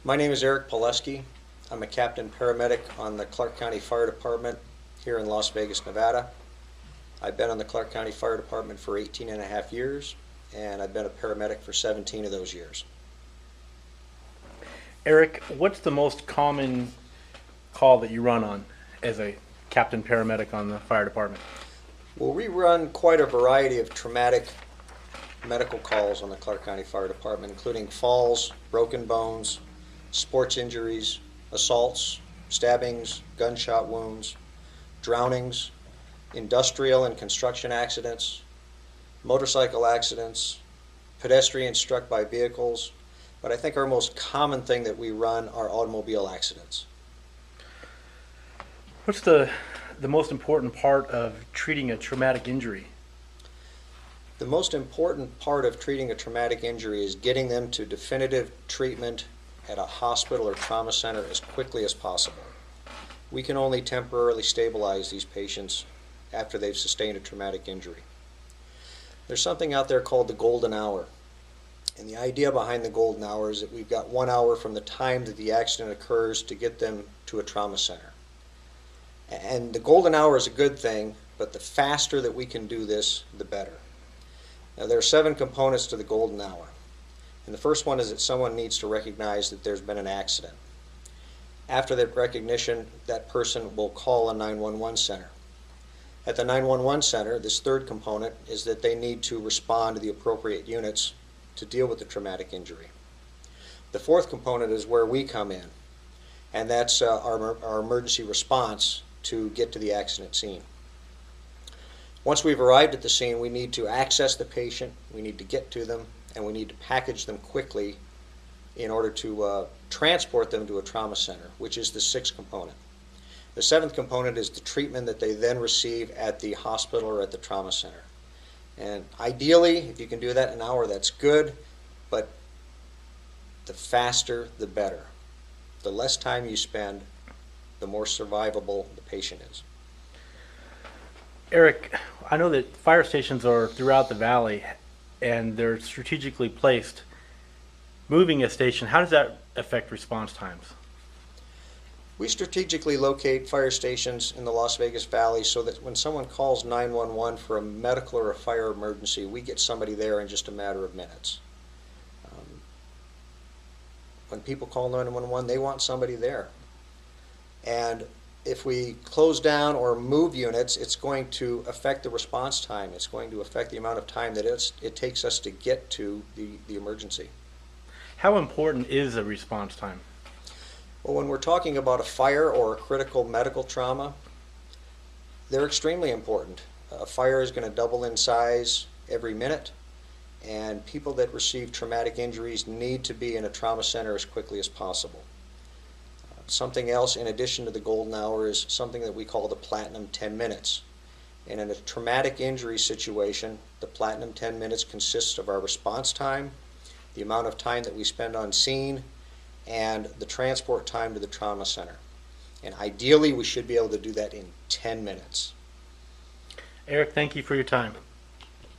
My name is Eric Pileski. I'm a captain paramedic on the Clark County Fire Department here in Las Vegas, Nevada. I've been on the Clark County Fire Department for 18 and a half years, and I've been a paramedic for 17 of those years. Eric, what's the most common call that you run on as a captain paramedic on the fire department? Well, we run quite a variety of traumatic medical calls on the Clark County Fire Department, including falls, broken bones, sports injuries, assaults, stabbings, gunshot wounds, drownings, industrial and construction accidents, motorcycle accidents, pedestrians struck by vehicles, but I think our most common thing that we run are automobile accidents. What's the most important part of treating a traumatic injury? The most important part of treating a traumatic injury is getting them to definitive treatment at a hospital or trauma center as quickly as possible. We can only temporarily stabilize these patients after they've sustained a traumatic injury. There's something out there called the golden hour. And the idea behind the golden hour is that we've got 1 hour from the time that the accident occurs to get them to a trauma center. And the golden hour is a good thing, but the faster that we can do this, the better. Now, there are 7 components to the golden hour. And the first one is that someone needs to recognize that there's been an accident. After that recognition, that person will call a 911 center. At the 911 center, this third component is that they need to respond to the appropriate units to deal with the traumatic injury. The fourth component is where we come in, and that's our emergency response to get to the accident scene. Once we've arrived at the scene, we need to access the patient, we need to get to them, and we need to package them quickly in order to transport them to a trauma center, which is the 6th component. The 7th component is the treatment that they then receive at the hospital or at the trauma center. And ideally, if you can do that in an hour, that's good, but the faster, the better. The less time you spend, the more survivable the patient is. Eric, I know that fire stations are throughout the valley and they're strategically placed. Moving a station, how does that affect response times? We strategically locate fire stations in the Las Vegas Valley so that when someone calls 911 for a medical or a fire emergency, we get somebody there in just a matter of minutes. When people call 911, they want somebody there. And if we close down or move units, it's going to affect the response time. It's going to affect the amount of time that it takes us to get to the emergency. How important is a response time? Well, when we're talking about a fire or a critical medical trauma, they're extremely important. A fire is going to double in size every minute, and people that receive traumatic injuries need to be in a trauma center as quickly as possible. Something else in addition to the golden hour is something that we call the platinum 10 minutes. And in a traumatic injury situation, the platinum 10 minutes consists of our response time, the amount of time that we spend on scene, and the transport time to the trauma center. And ideally, we should be able to do that in 10 minutes. Eric, thank you for your time.